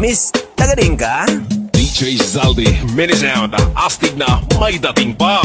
Miss, taga-rin ka? DJ Zaldi, mini sound, astig na may dating pa.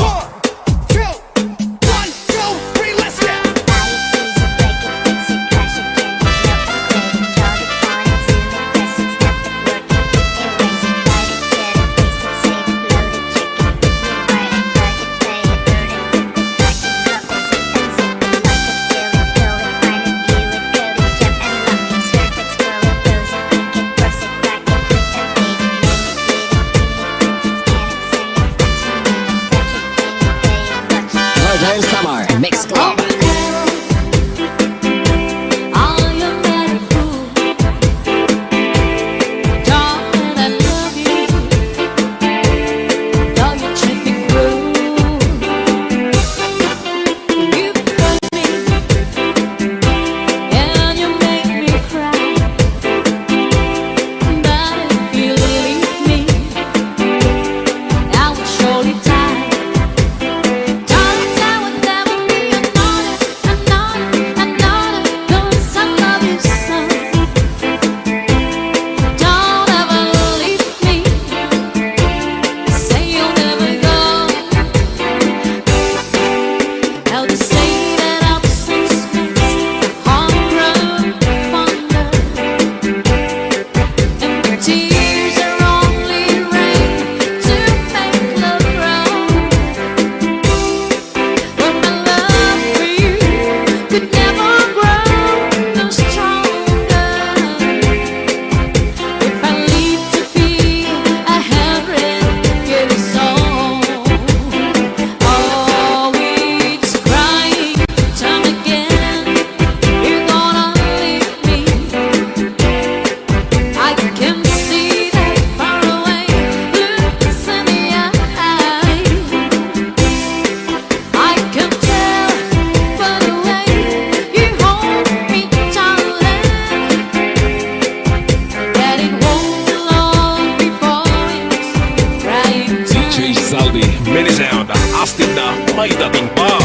Mixed club. Mini sound, astig na may dating pa.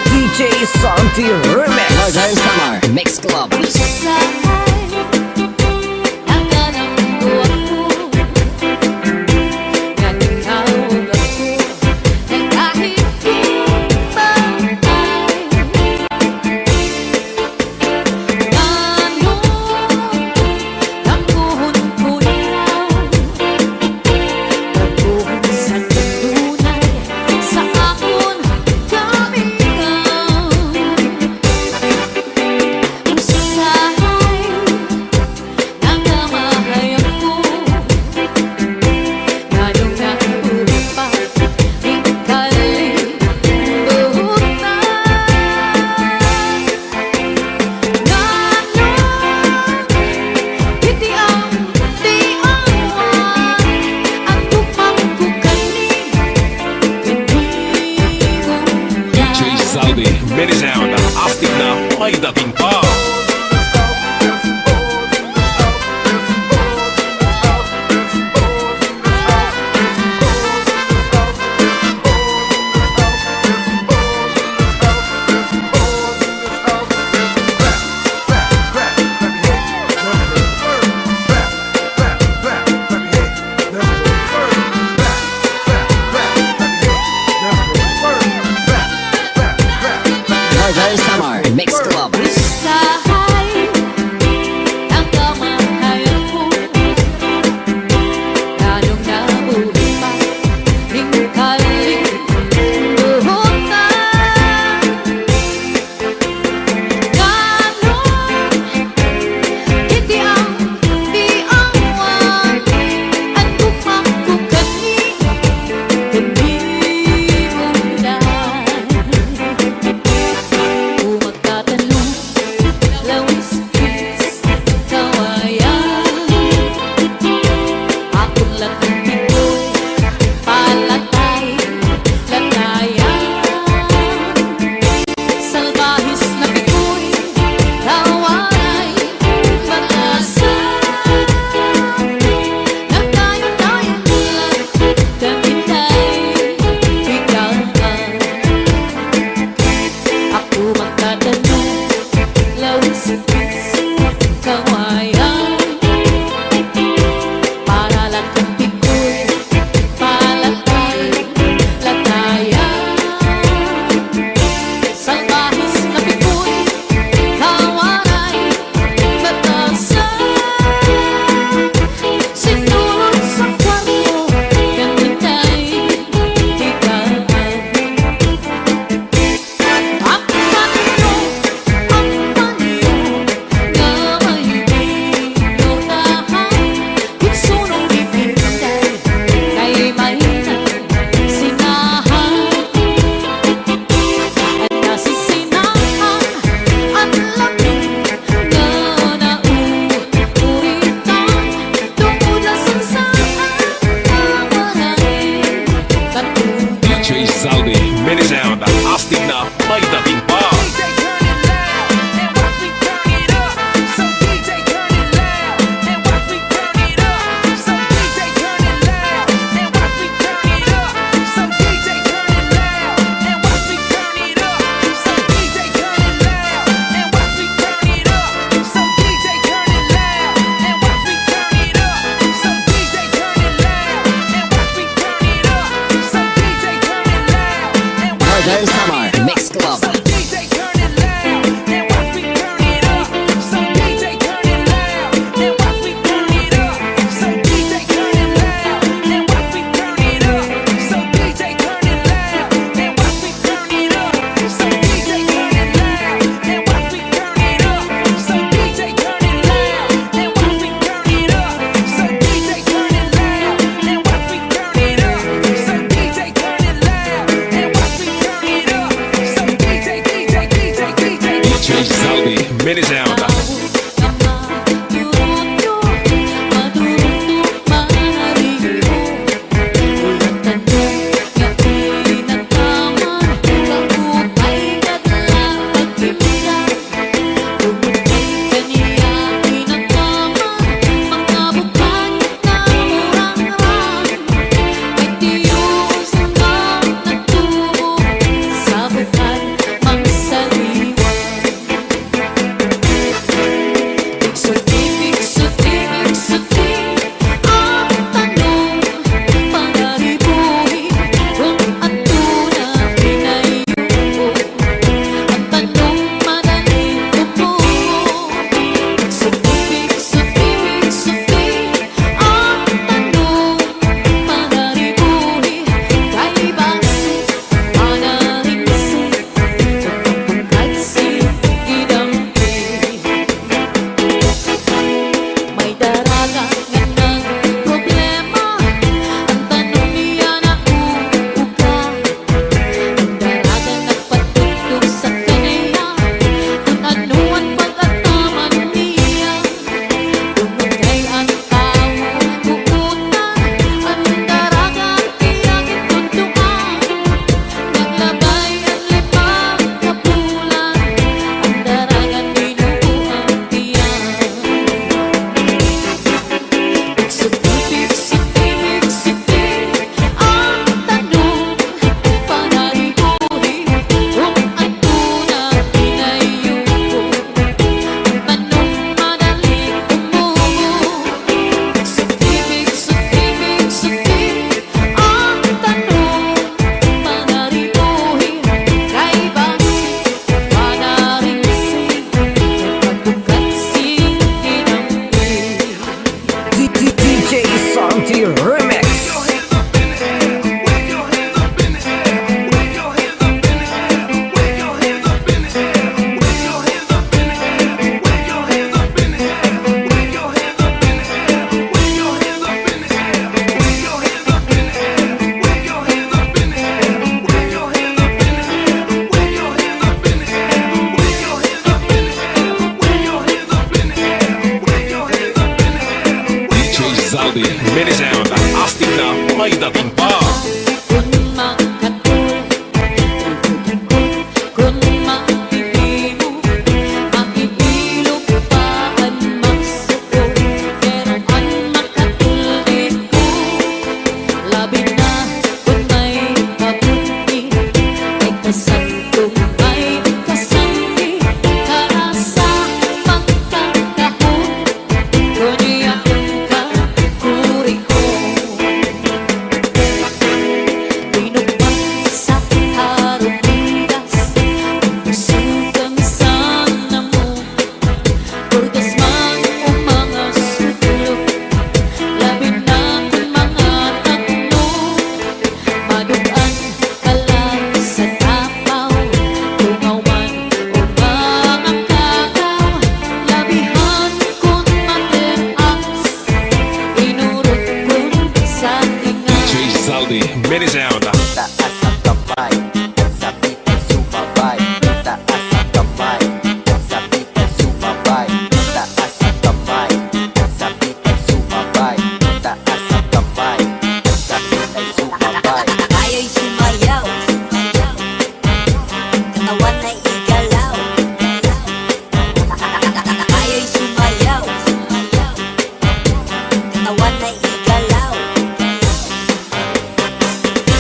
DJ Santi Remix. Northern Summer Mixed Club. Mini sound, astig na may dating pa. Northern Summer Mixed Club. Mini sound. DJ Santi Remix. Mini sound. Astig na may dating pa. Mini sound. Taas ang kamay, at sabit ay sumabay. Taas ang kamay, at sabit ay sumabay. Taas ang kamay, at sabit ay sumabay. Taas ang kamay, at sabit ay sumabay. Tayo'y sumayaw, katawan ay igalaw. Tayo'y sumayaw, katawan ay igalaw.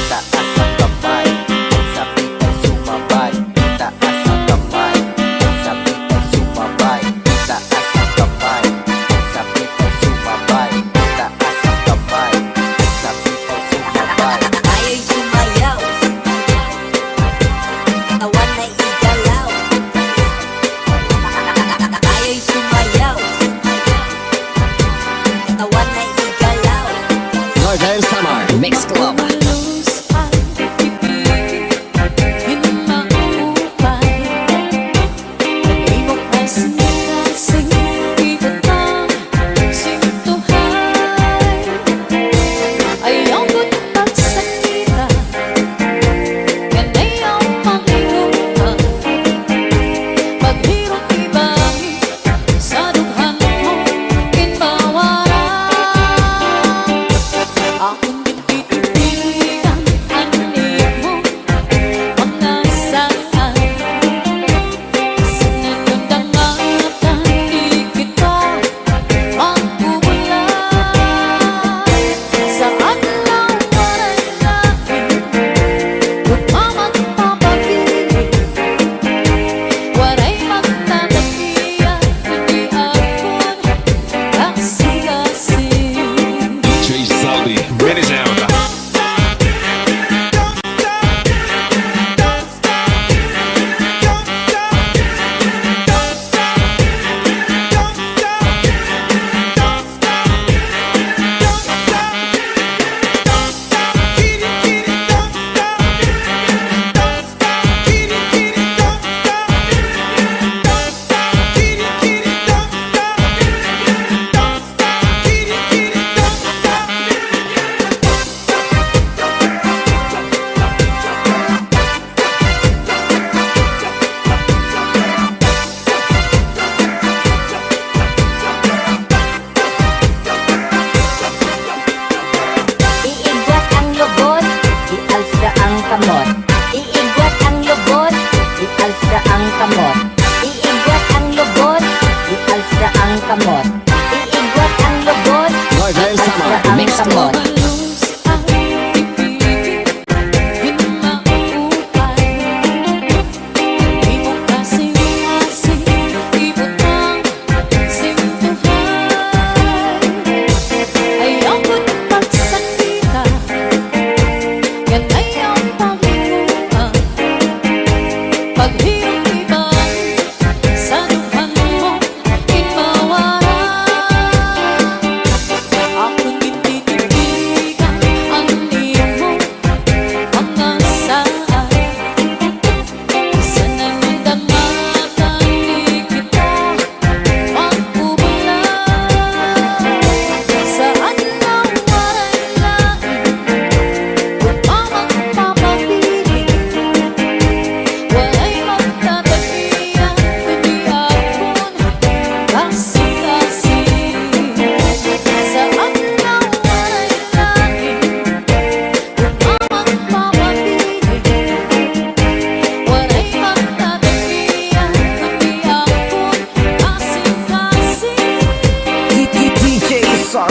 Taas ang kamay, at sabit ay sumabay. Taas ang kamay, at sabit ay sumabay. Taas ang kamay, at sabit ay sumabay. Taas ang kamay, at sabit ay sumabay. Tayo'y sumayaw, katawan ay igalaw. Tayo'y sumayaw, katawan ay igalaw. Northern Summer Mix Club. Paghirap ibang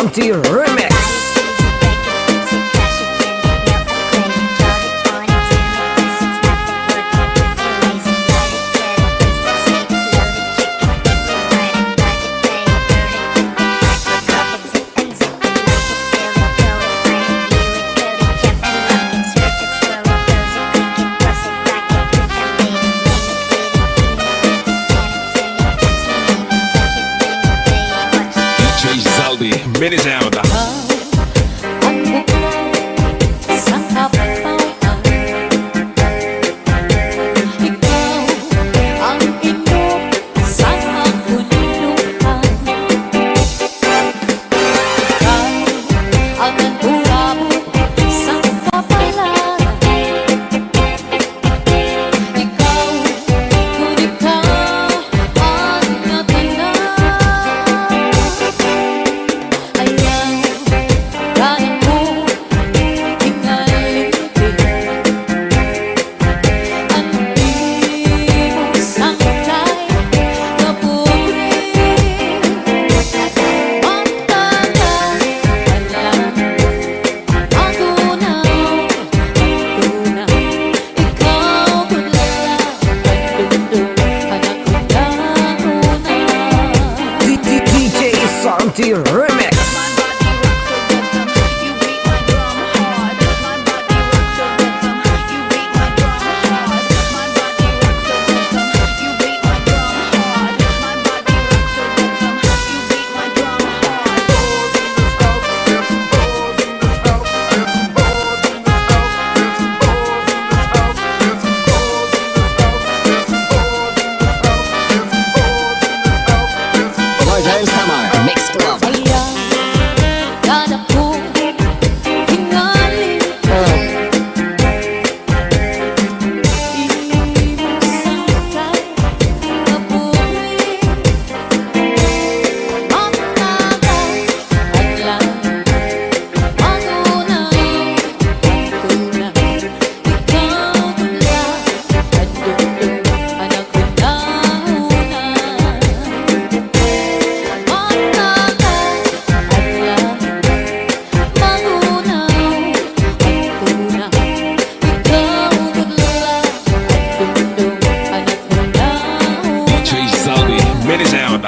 Santi Remix. DJ Zaldi, minisound. DJ Santi Remix. Northern Summer Mix Club. DJ Zaldi, minisound.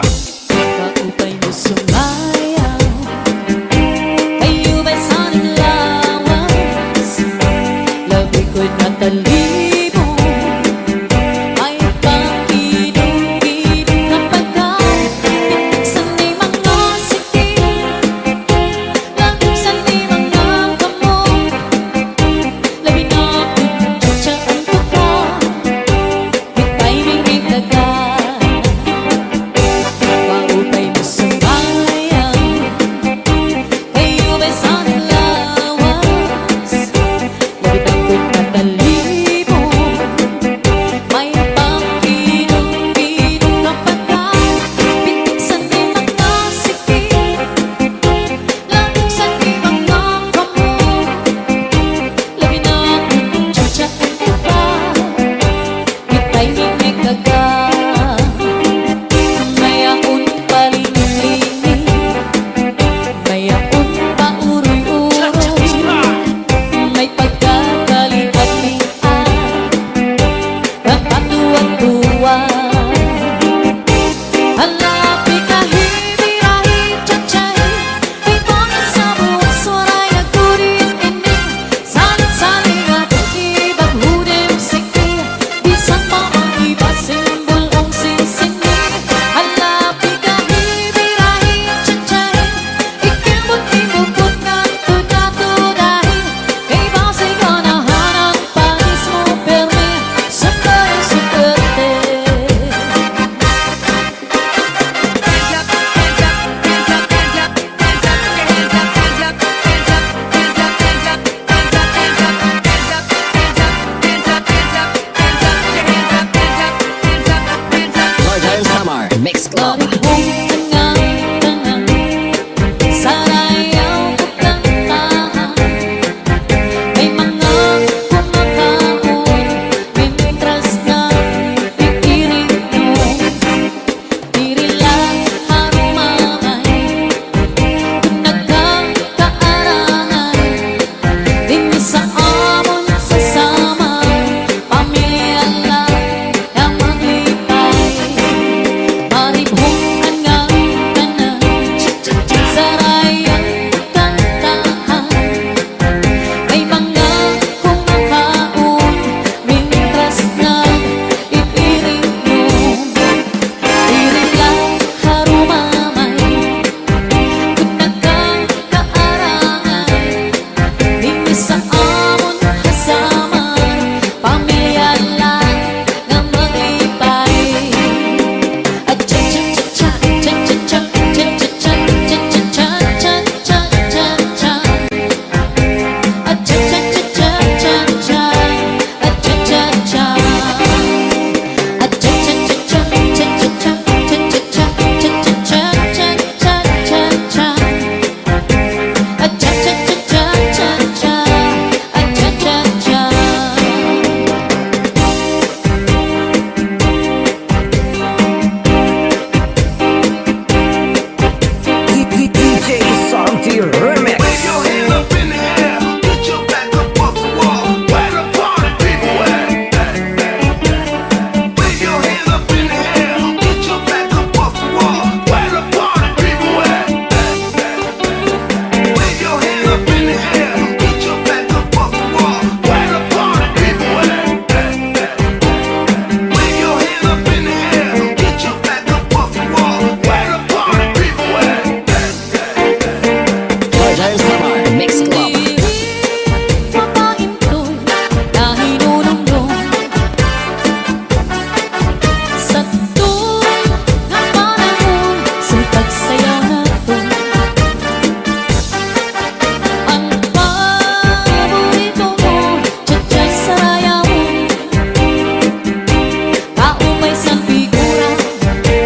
Mix Club. Nagka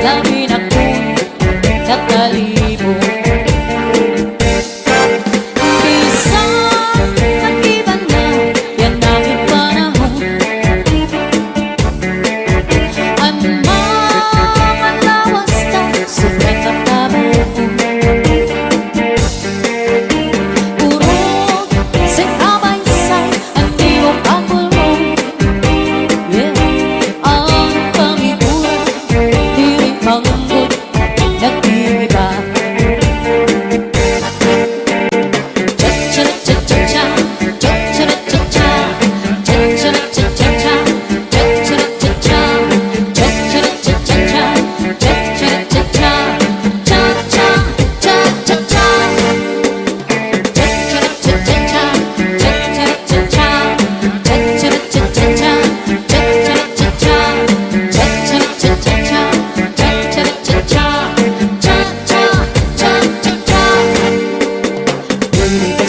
labi ako nakalibot. Isang nag-iba na yan aking panahon. Ang mga lawas na sobrang katabaon. Urog sa kabaysay ang diwa pagulong. Yeah, ang pamibura di rin manggod nag-iiba. Cha-cha-cha-cha-cha, cha-cha-cha-cha-cha, cha-cha-cha-cha-cha, cha-cha-cha-cha, cha-cha-cha-cha-cha, cha-cha-cha-cha, cha-cha-cha-cha-cha.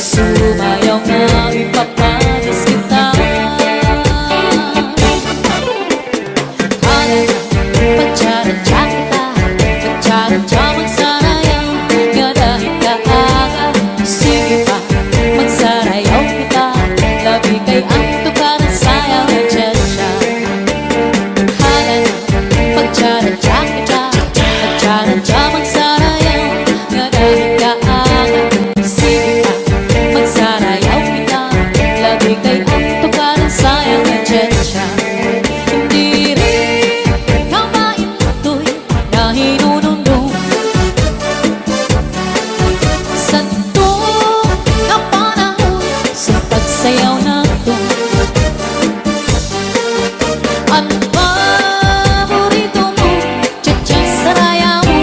Sumayaw na ipapagas kita. Kala pagtsara-tsa kita, pagtsara-tsa magsarayaw. Nga dahil kaaga, sige pa, magsarayaw kita. Labi kay ang tukaran sayaw na tsa-tsa. Kala pagtsara-tsa kita, pagtsara-tsa magsarayaw. Nga dahil kaaga, sige pa, magsarayaw kita. Labi kay ang tukaran sayang na tsa-tsa. Hindi rin kamaintoy na hinunundong sa to na panahon sa pagsayaw na to. Ang paborito mo, tsa-tsa sarayaw mo.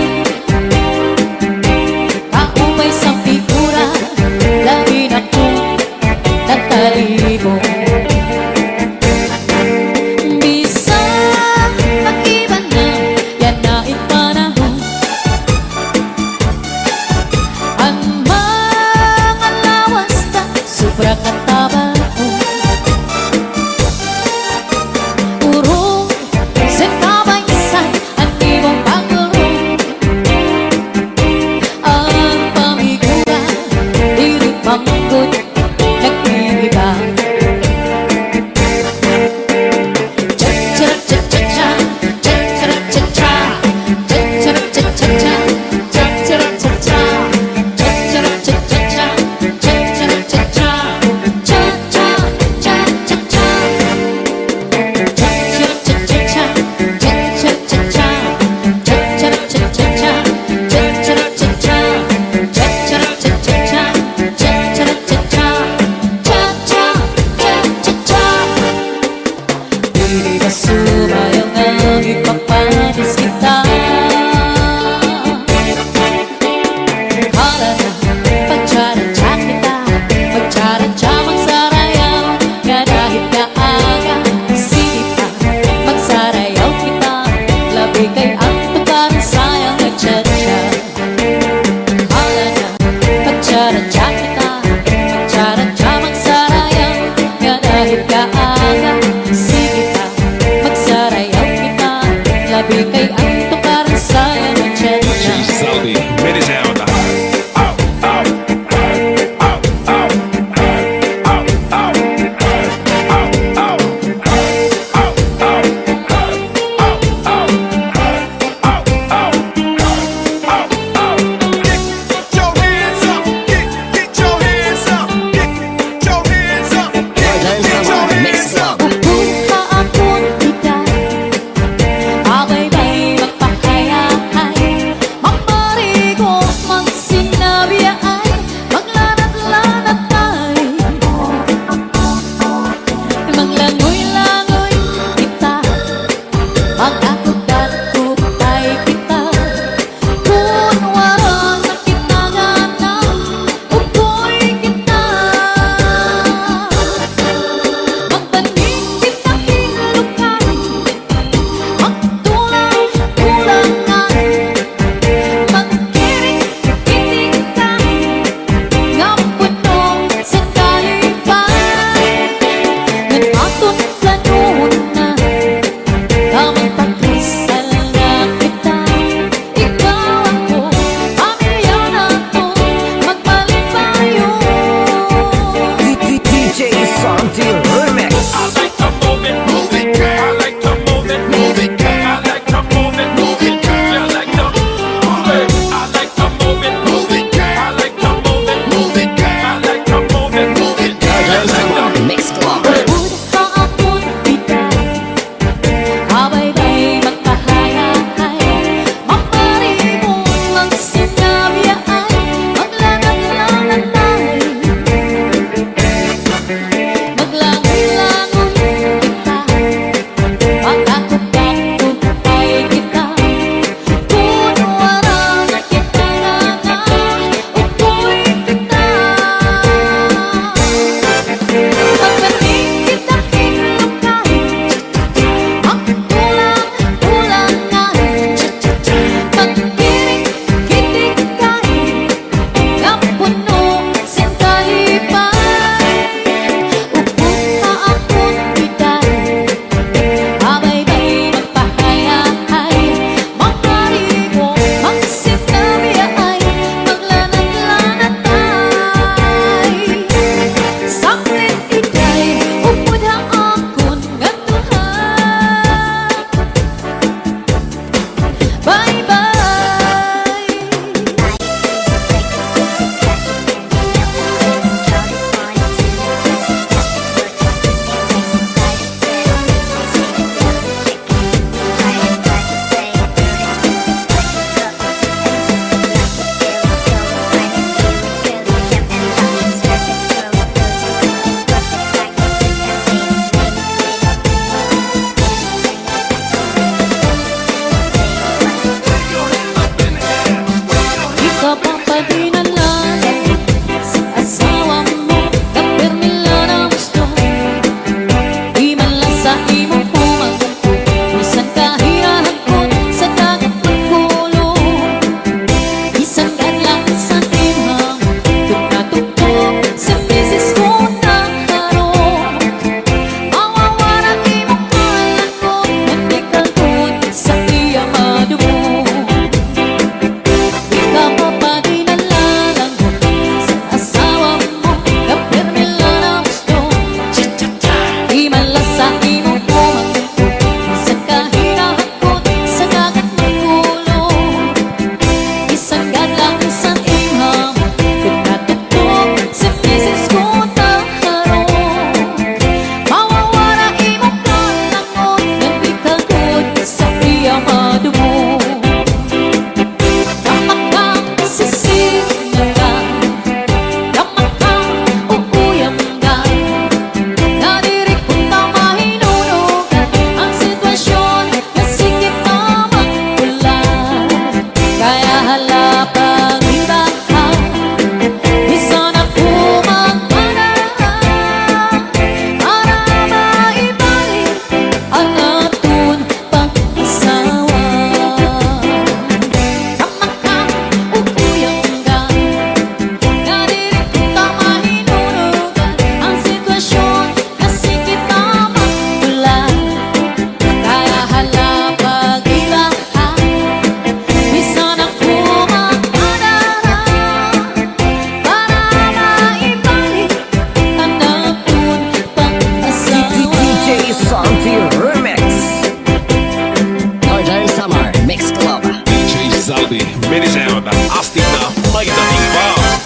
Rizaldi, Minisound, astig na may dating pa.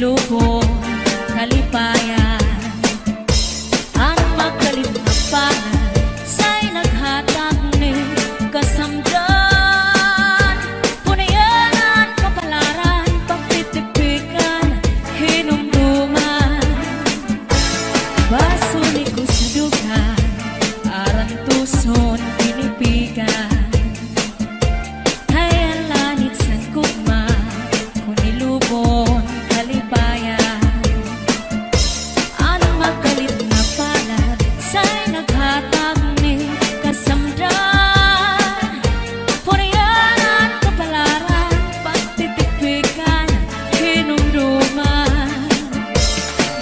lubong kalipayan. Ang magkalit na panay sa'y naghatag ni kasamdan. Punayanan, kapalaran, pagtitipikan, hinumduman. Baso ni kusadugan, aran tuson pinipigan. Hayang langit sa gugma, kunilubon kalipayan. Ang magalit na palad sa'y naghatag ni kasamdan. Punayanan, kapalaran, pagtitipikan, hinumduman.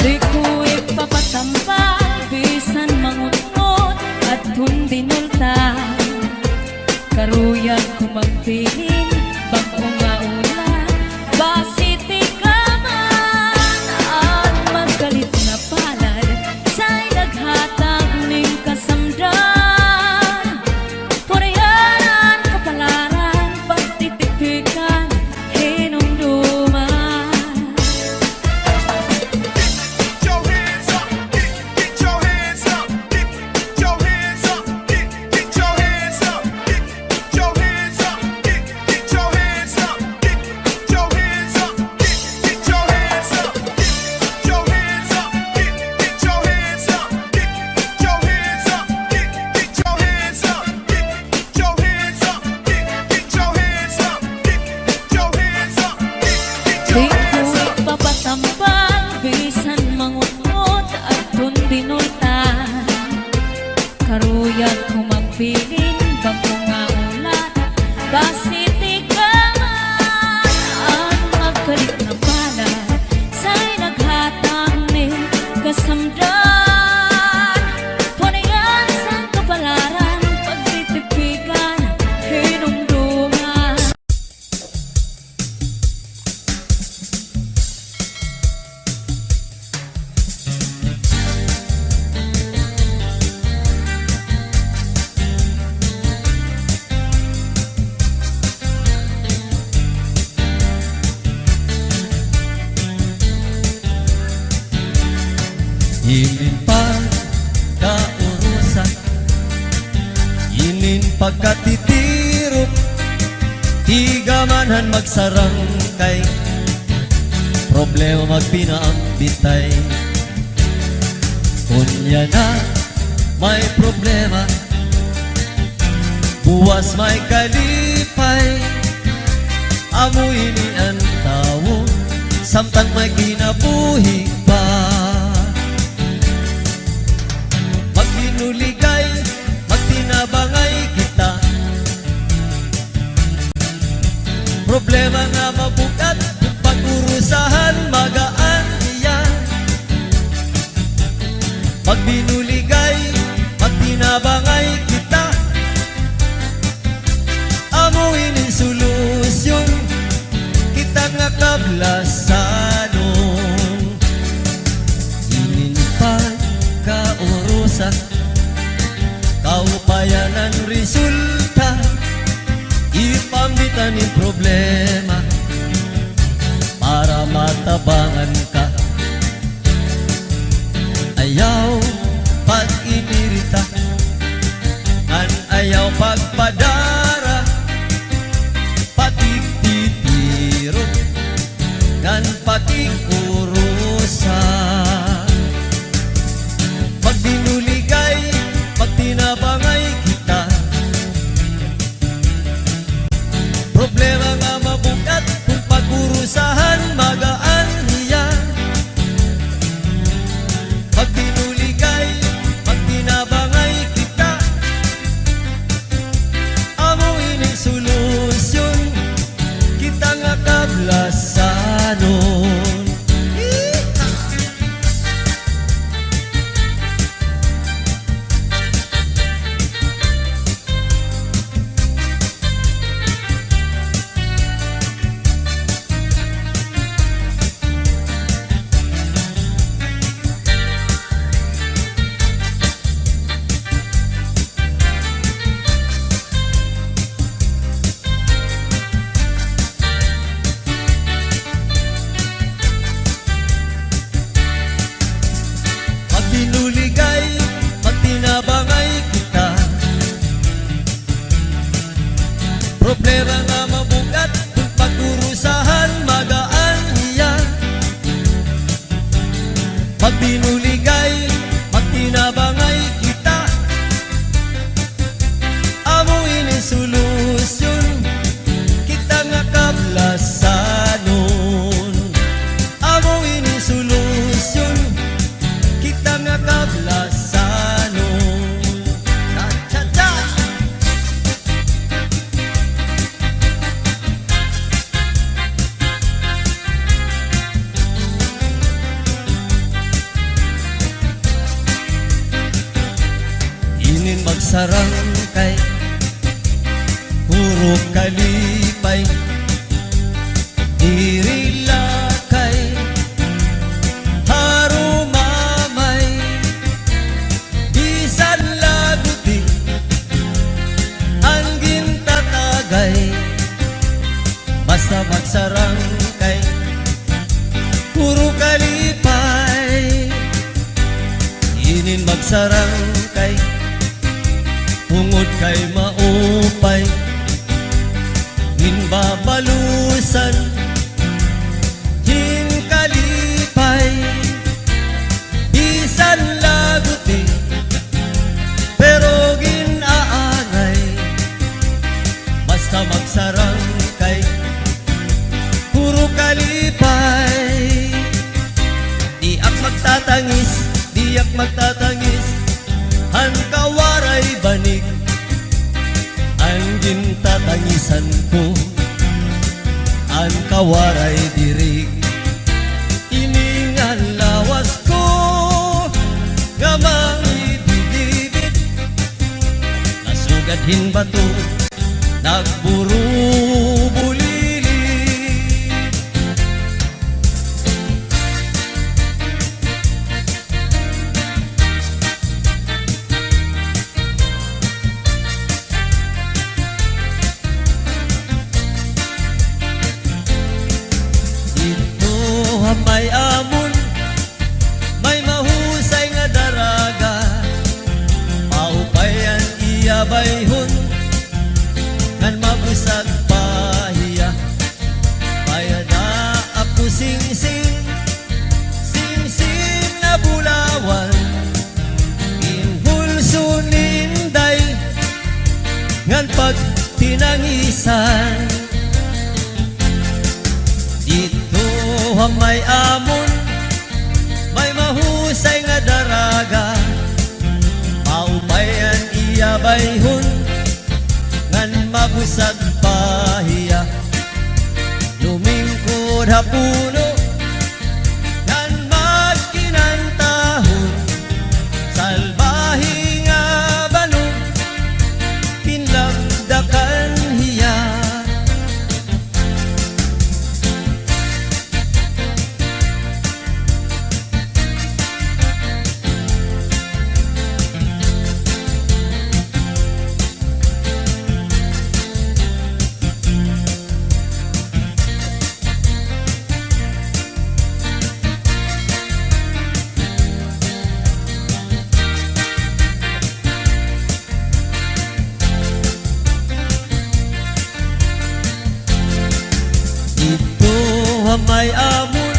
Di ko ipapatampal, bisan mangunot at hundinulta. Karuyag ko magpiling, bako nga ulan, basiti ka man. At magalit na palad sa'y naghatag ning kasamdan. Punayanan, kapalaran, pagtitipikan, hinumduman. Get your hands up, get your hands up, get your hands up, get your hands up, get your hands up, get your hands up, get your hands up, get your hands up, get your hands up, get your hands up, get your hands up, get your hands up, get your hands up, get your hands up, get your hands up, Di ko ipapatampal, bisan mangunot at hundinultan. Karuyag ko magpiling, bako nga ulan, basiti ka man. Ang magkalit na palad sa'y naghatag ni kasamdan. Punayan sa kapalaran, pagtitipikan, hinumduman. Inin pagkaurusan, inin pagkatitirok, tigamanhan magsarangkay, problema magpinaambitay. Kunya na may problema, buwas may kalipay, amoy ni ang tao, samtang may kinabuhi pa. Magbinuligay, magtinabangay kita, problema nga mabukat, pag-urusahan magaan niya. Magbinuligay, magtinabangay kita, amuin ang solusyon, kita nga kablasanon. Inin pagkaurusan, kaupayanan resulta, ipambitan ng problema para matabangan ka. Ayaw pag-inirita, an ayaw pagpadara, patigtitiro, ngan patigurusa. Magbinuligay, magtinabangay kita, problema nga mabukat, kung pag-urusahan magaan niya. Magbinuligay, magtinabangay kita, magsarangkay, puro kalipay, dirilakay, harumamay, bisan laguti, anggin tatagay, basta magsarangkay, puro kalipay, inin magsarangkay, ungod kay maupay, ginbabalusan, kalipay, bisan laguti, pero ginaangay, basta magsarangkay, puro kalipay. Diak magtatangis, diak magtatangis, ang kawaray banig, ang gintatangisan ko, ang kawaray dirig. Iningan lawas ko, gamang ibibibit, nasugadhin bato, nagburu bulili. May amon, may mahusay nga daraga, maupayan iya bayhon, ngan mabusag pahiya, mayada ako sing-sing, sing-sing na bulawan, inhulso ninday, ngan pag tinangisan. Dito may amon, may mahusay nga daraga, maupayan iya bayhon, ngan mabusag pahiya, lumingkod hapuno, ngan magkinantahon, salbahi nga balong, pinlagdakan hiya. May amon,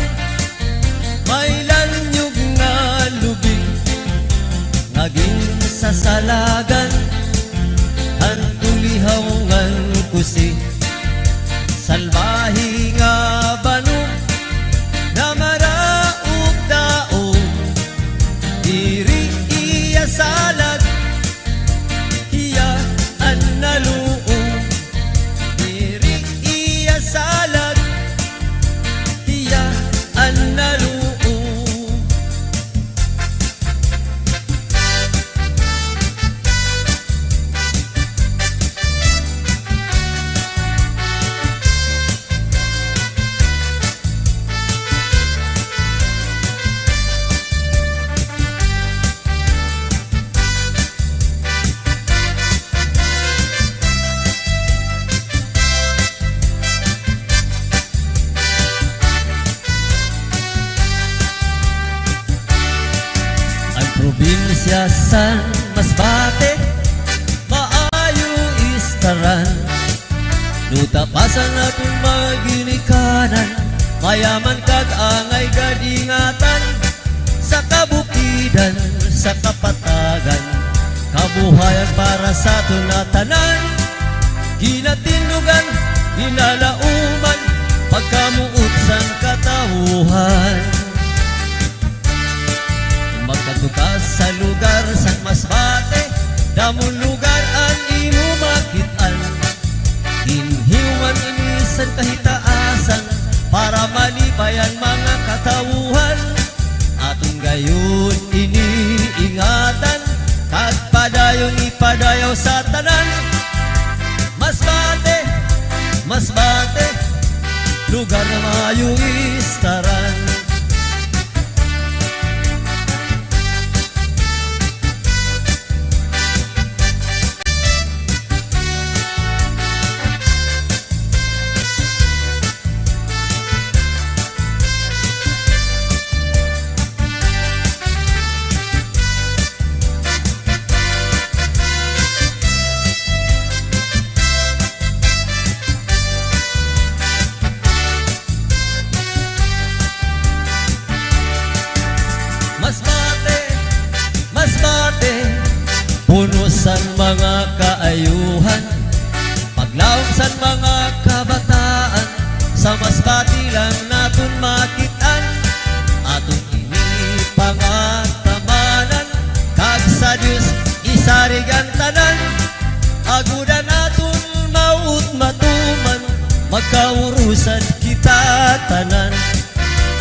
may lanyog nga lubig, naging sasalagan, ang tulihaw ngan kusi, salbahi nga banong, na maraog daog, diri iya salag, iya an naluong, diri iya salag, ang naluong. Probinsya san Masbate, maayo istaran, nutapasan atong maginikanan, mayaman kag angay gadingatan, sa kabukidan, sa kapatagan, kabuhayan para sa tunatanan, ginatinugan, ginalauman, pagkamuot san katawuhan. Magkatukas sa lugar san Masbate, damon lugar ang imo makitaan, inhiwan inisan kahitaasan, para malipayan mga katawuhan, atong gayon iniingatan, kag padayon dayong ipadayaw sa tanan. Masbate, lugar na mayong istaran. Masbate, punusan mga kaayuhan, paglaom san mga kabataan, sa Masbate lang naton makitaan, aton inipangatamanan, kag sa Dios isarigan tanan, agudan aton maut matuman, magkaurusan kita tanan,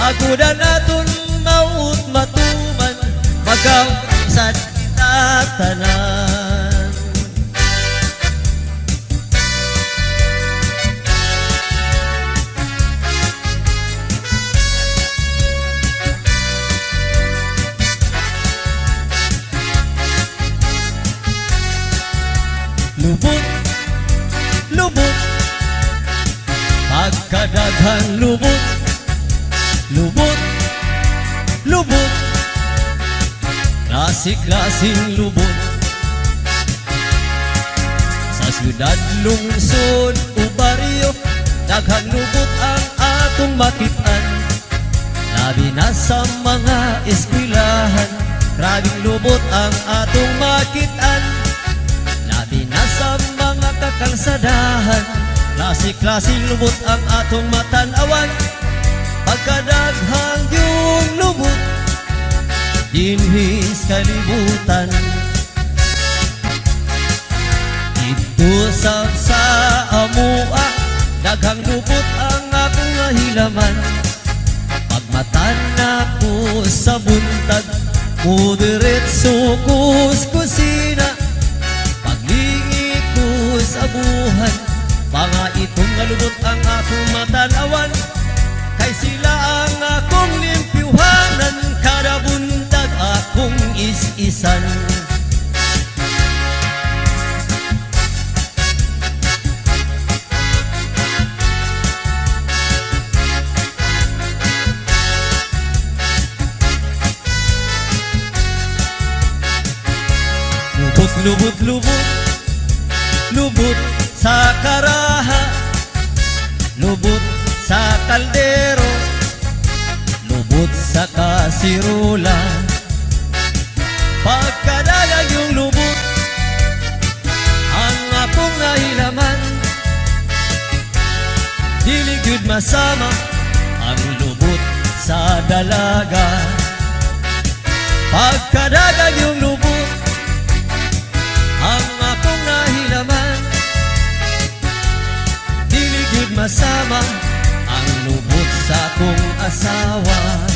agudan aton maut matuman, magkaurusan kita tanan. Lubot, pagkadaghan lubot, klasik-klasing lubot. Sa syudad, lungsod o baryo, daghang lubot ang atong makitaan. Labi na sa mga eskwelahan, grabing lubot ang atong makitaan. Labi na sa mga kakalsadahan, klasik-klasing lubot ang atong matanawan. Pagkadaghang yung lubot, dinhis kalibutan. Ito sa amua, daghang lubot ang akong nahilaman. Pagmatan ako sa buntag, mudiretso ko sa kusina. Paglingi ko sa buhay, mga itong nalubot ang akong matanawan. Kay sila ang akong limpyuhanan, kada buntag akong is-isan. Lubot sa karaha, lubot sa kaldero, lubot sa kasirula. Pagkadalag yung lubot ang akong nahilaman, diligid masama ang lubot sa dalaga. Pagkadalag yung lubot ang akong nahilaman, diligid masama ang lubot sa akong asawa.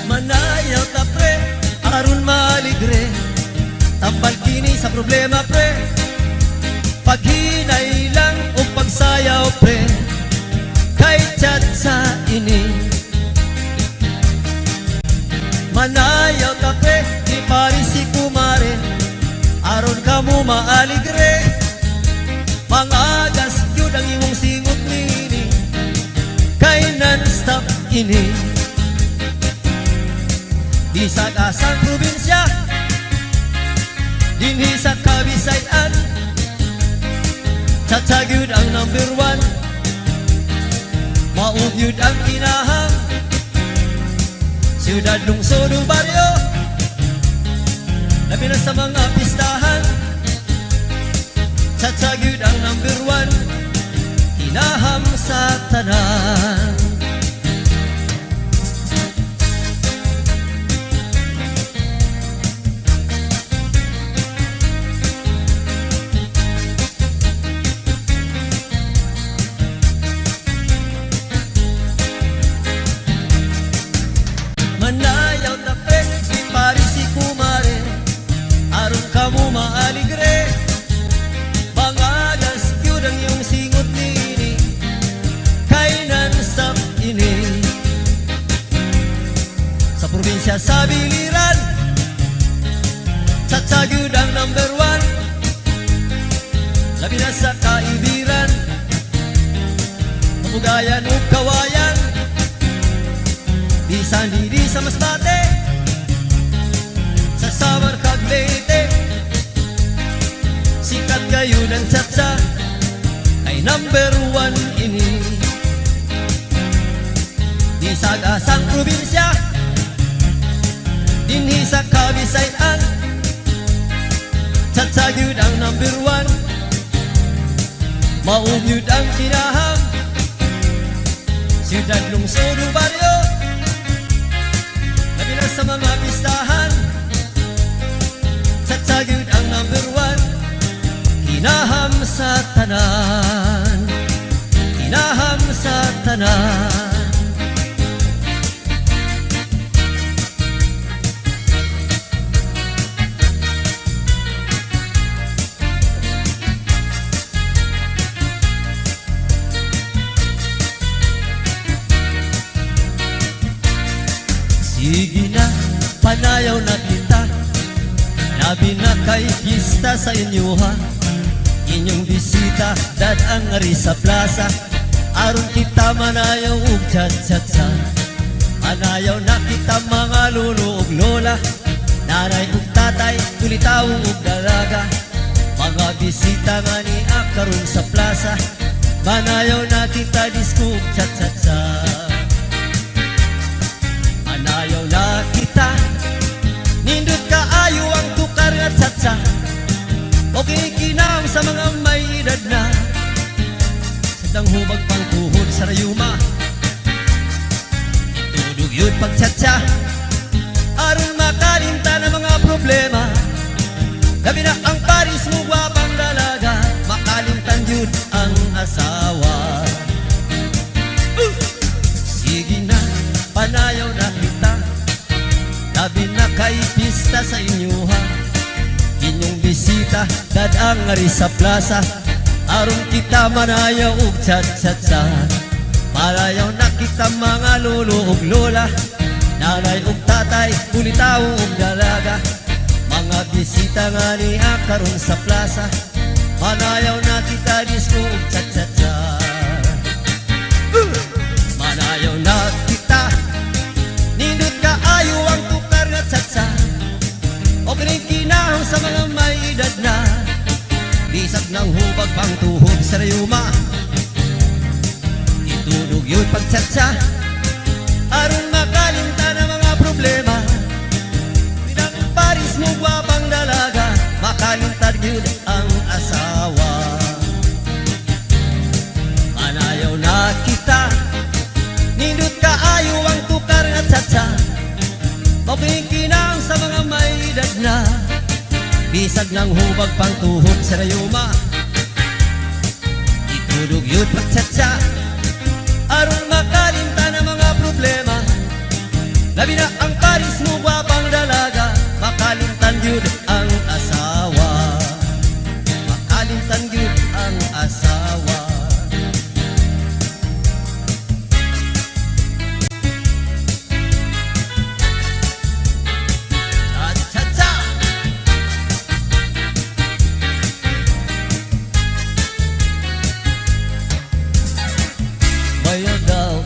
Manayaw ta pre, aron maligre, tambal kini sa problema pre. Paghinay lang o pagsayaw pre, kay chat sa ini. Manayaw ta pre, di pari si kumare, aron ka mo maaligre. Pangagas yun ang imong singot nini, kay non-stop ini. Di sa kasang probinsya, dinhi sa Kabisayan, Tsagyud ang number 1, maugyud ang kinahang. Siyudad, lungsod o baryo, labi na sa mga pistahan. Tsagyud ang number 1, kinaham sa tanan. labi na sa kaibiran, kamugayan o kawayan, bisan di sa masbate, sa Samar kag Leyte, sikat kayo ng tsatsa, ay number 1 ini. Di sa gasang probinsya, dinhi sa Kabisayan, tsatsa yun ang number 1. Maong yun ang kinahang, siyudad lungsod o baryo, labi na sa mga pistahan, tsatsa yun ang number 1. Kinaham sa tanan, kinaham sa tanan. Sige na, panayaw na kita, labi na kay pista sa inyo ha. Inyong bisita, dadang ari sa plaza, aron kita manayaw ug chat-chatsa. Manayaw na kita mga lolo ug lola, nanay ug tatay, tulitaw ug dalaga. Mga bisita nga ni karon sa plaza, manayaw na kita disco ug chat-chatsa. Manayaw na kita, nindot kaayo ang tukar nga tsatsa, o kinikinam sa mga may edad na, sadang hubag pang tuhod sa rayuma, itudog yun pagtsatsa, aron makalimta ng mga problema, labi na ang paris mo gwapang dalaga, makalimtan yun ang asawa. Sige na, panayaw na kita, labi na kay pista sa inyo ha. Inyong bisita, dadang ari sa plaza, aron kita manayaw ug chat-chatsa. Manayaw na kita mga lolo ug lola, nanay ug tatay, kulitaw ug dalaga. Mga bisita nga ni karon sa plaza, manayaw na kita disco ug chat-chatsa. Manayaw na kita, nindot kaayo ang tukar nga tsatsa, o kinikinahang sa mga may edad na, bisag ng hubag pang tuhod sa rayuma, itudog yun pagtsatsa, aron makalimta ng mga problema, pinang paris mo gwapang dalaga, makalimtad yun ang asawa. Manayaw na kita, nindot kaayo ang tukar nga tsatsa, makikinang sa mga may edad na, bisag ng hubag pang tuhod sa rayuma, itudog yun pagtsatsa, aron makalimta ng mga problema, labi na ang paris mo gwapang dalaga, makalimtan yun ang asawa, makalimtan yun ang asawa.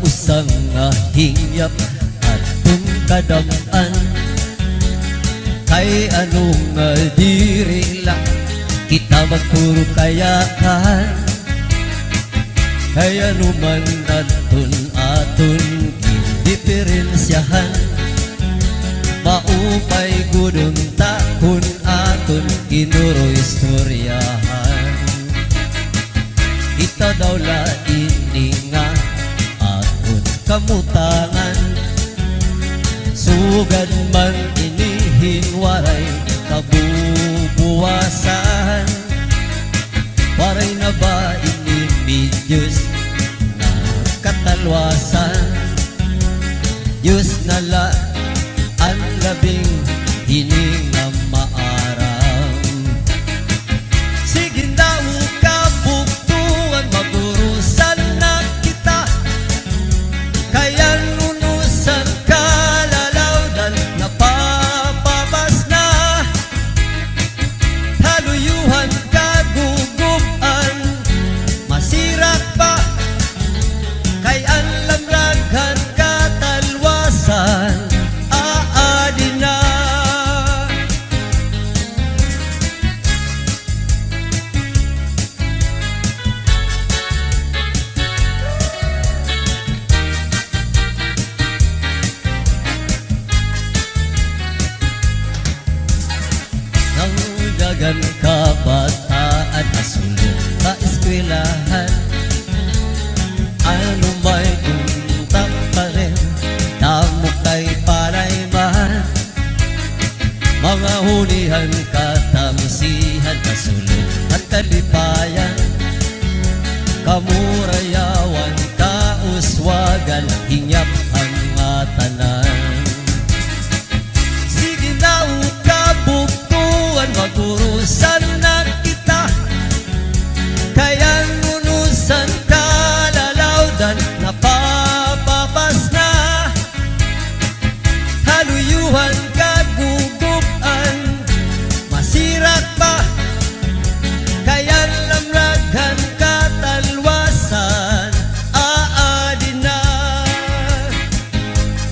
Usang hingyap at kadam-an, kay anong diri lang kita magpuro kayakan, kay anuman aton diferensyahan, maupay gudong takon aton kinuro istoryahan. Ita daw la ininga kamutangan, sugad man inihin waray kabubuwasan, waray na ba inimbidyos na katalwasan, Diyos na la ang labing hininga maaram. Sige daw kabuktuan, magurusan na kita, kaya nunusan kalalawdan, napapabas na, haluyuhan kagugub lipayan kamurayawan kauswagan hinyap ang tanan. Sige na ukabuktuan magurusan na kita kaya ngunusan kalalawdan napapapas na haluyuhan kagugupan masirat pa kaya lamraghan katalwasan aadi na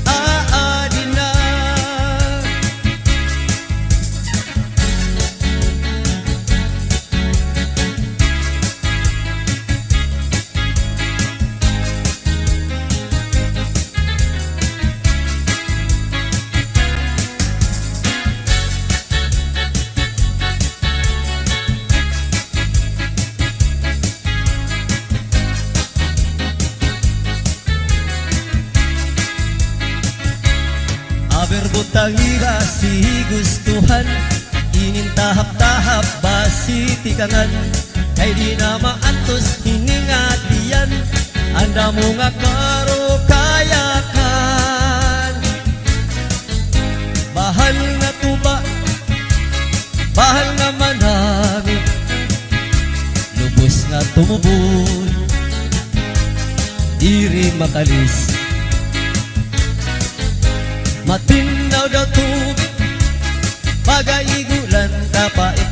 aadi na. Aber butang ira si gustuhan inintahap-tahap ba si tikangan kay di na maantos hiningatian anda mo nga karo kayakan bahal nga tuba bahal nga manami lubos nga tumubon diri makalis matinaw daw tubig pagaigulan kapait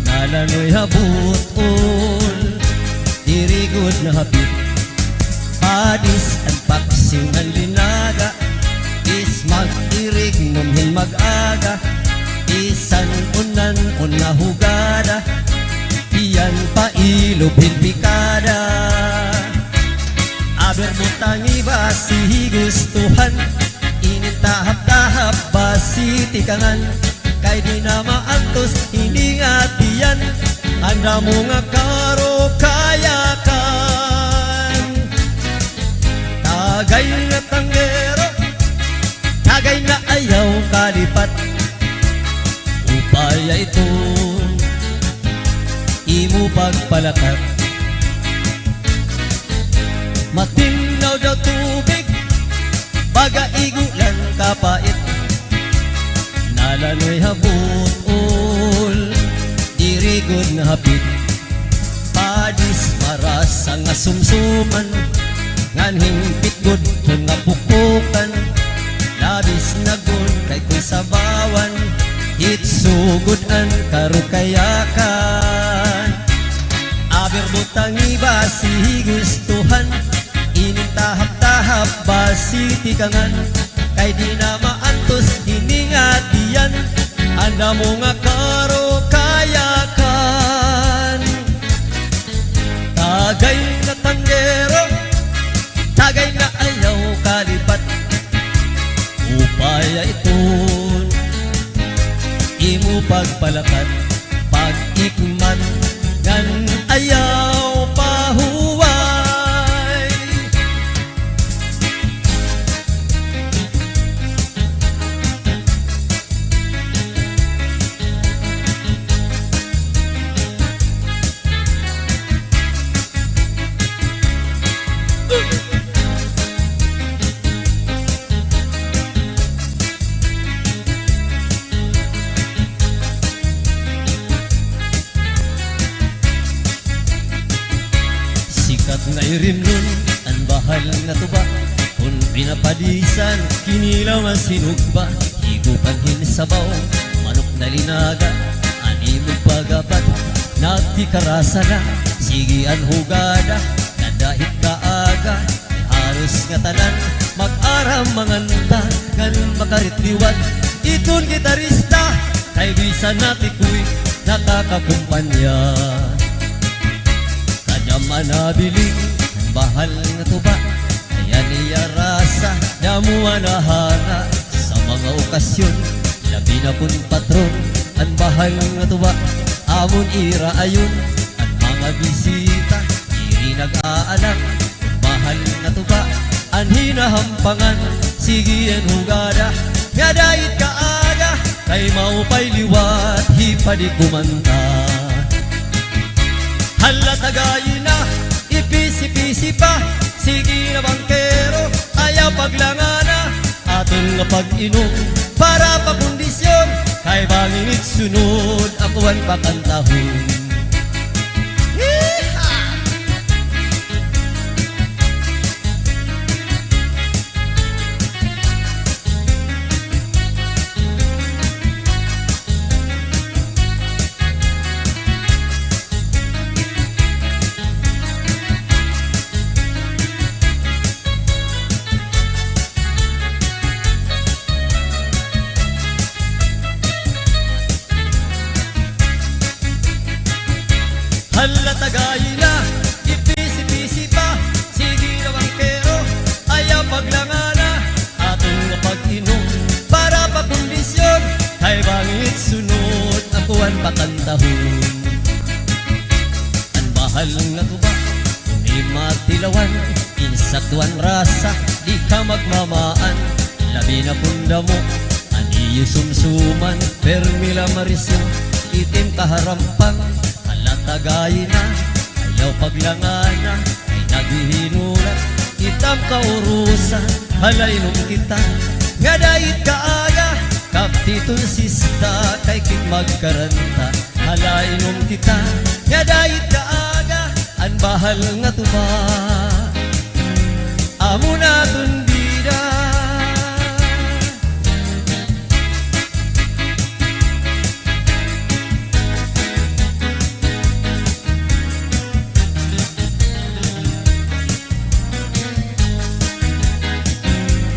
nalanoy habutol dirigod na hapit padis ang paksing ang linaga is mag-irig numhin mag-aga isan unan una hugada iyan pa ilubhin pikada aber mo tangi ba si gustuhan inintahap-tahap ba si tikangan kay di na maantos hiningatian anda mo nga karo kayakan tagay na tanggero tagay na ayaw kalipat upaya ito imo pagpalakat matinaw daw tubig pagaigulan kapait nalanoy habutol dirigod na hapit padis maras nga sumsuman nganhing pitgod nga pukukan labis na gud kay kun sabawan hitsugudan karo kayakan aber butang iba si gustuhan inintahap-tahap ba si tikangan kay di na maantos hiningatian anda mo nga karo kayakan tagay na tanggero tagay na ayaw kalipat upaya iton imo pagpalakat pag-ikman ngan ayaw pahuway. Ngay rimnon ang bahal nga tuba kung pinapadisan kinilaw ang sinugba higupan hinsabaw manok na linaga animo pagapat nagtikarasa na sige ang hugada nadahit kaaga haros nga tanan mag-aram manganta ganun makaritliwan iton gitarista kay bisan natikuy nakakakumpanya manabiling ang bahal nga tuba kaya niya rasa damuan na hara sa mga okasyon labi na kun patron ang bahal nga tuba amon ira ayon at mga bisita iri nag-aanak ang bahal nga tuba ang hinahampangan sige ang hugada nga dahit kaaga kay maupay liwat hipadi kumanta Halatagayin na, ipisi-pisi pa. Sige na bangkero, ayaw paglangana. Aton nga pag-inom, para pa kondisyon. Kay banginit sunod, ako ang pakantahon. Halatagayin na, ipisi-pisi pa. Sige na bangkero, ayaw paglangana. Atong nga pag-inom, para pa kondisyon. Kay bangit sunod, ako ang pakantahon. Ang mahal nga tuba, di matilawan. Insaktuan rasa, di ka magmamaan. Labi na punda mo, aniyo sumsuman. Permila marisyo, itim kaharampang. Halatagayin na, ayaw paglangana. Ay naghihinulat, itam kaurusan. Halaynom kita, nga dahit kaaga. Kaptitong sista, kay king magkaranta. Halaynom kita, nga dahit kaaga. Ang bahal nga tuba, amo na tundida.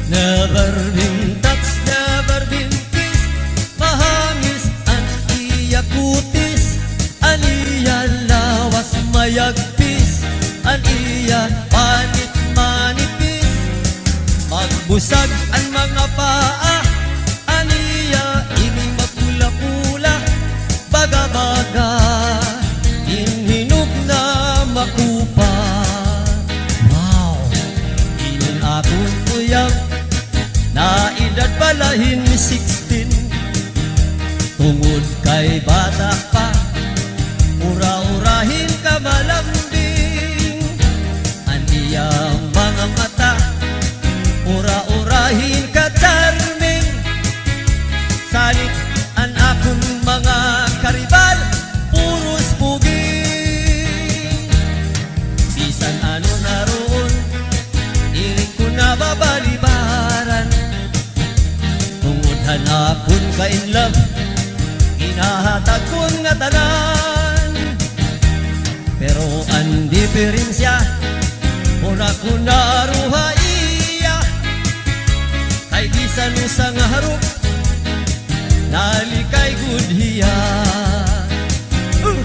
Never been touched, never been kissed. Mahangis ang iya kutis, ang iya lawas mayagpis, ang iya panit manipis. Magbusag ang mga paa, ang iya ining mapula-pula. Baga-baga, inhinog na makupa. Wow, inin akong uyab, na edad palahin 16. Tungod kay bata pa, ura-urahin ka malambing. Ang iyang mga mata, ura-urahin ka charming. Salit ang akong mga karibal, puros puging. Bisan ano naroon, iring ko na babalibaran. Tungod hanapon ka in love, inahatag kong nga tanan. Pero ang diferensya, una ko naruha iya. Kay bisan usang harap, nalikay gudhiya.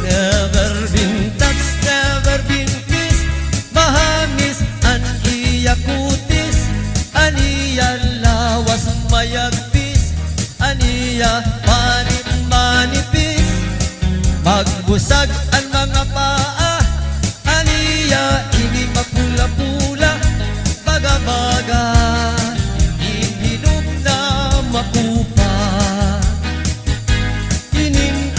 Never been touched, never been kissed. Mahangis ang iya kutis, ang iya lawas mayagpis, ang iya panit manipis. Magbusag ang mga paa, ang iya ini mapula-pula. Baga-baga, inhinog na makupa. Inin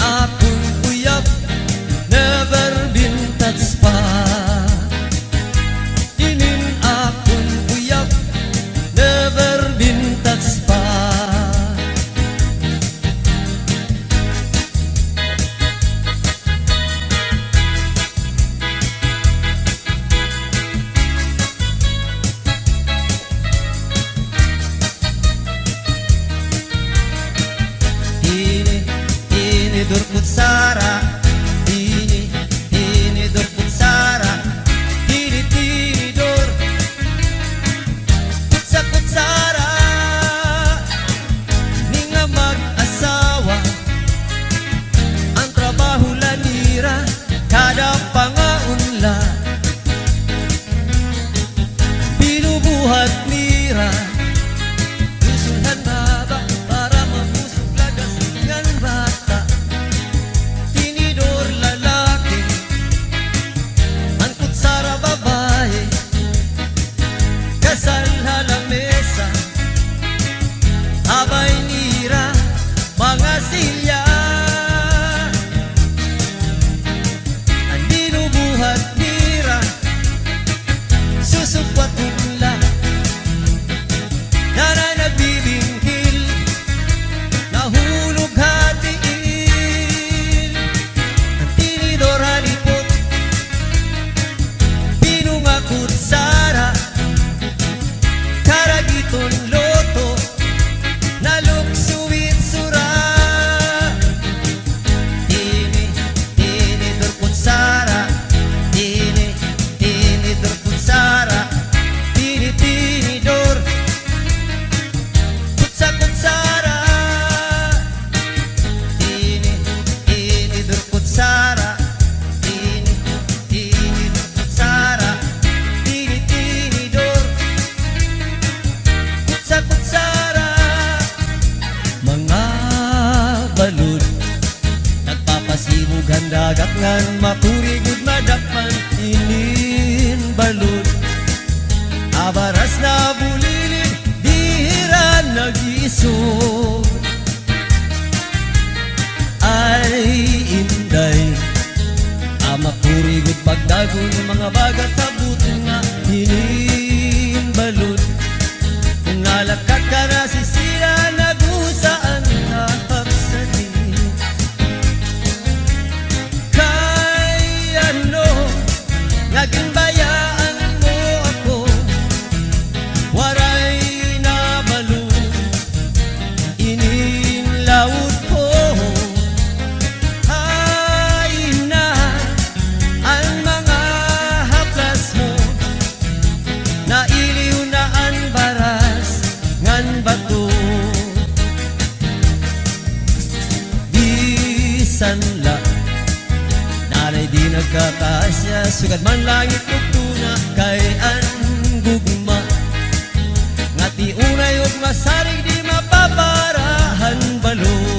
ngan makurigod madakpan inin balod abaras na bulilid dihira nag-iso ay inday makurigod pagdagon mga bagat tabut nga inin balod ngalakak ka na sisira nagusaan hapsani kay ano naging bayaan mo ako waray na balod inin laut ko ay na ang mga haplas mo na iliw na ang baras ngan bato bisan la nanay di nagkakasya sugad man langit tugtuna kay ang gugma nga ti unay ug masarig di mapaparahan balod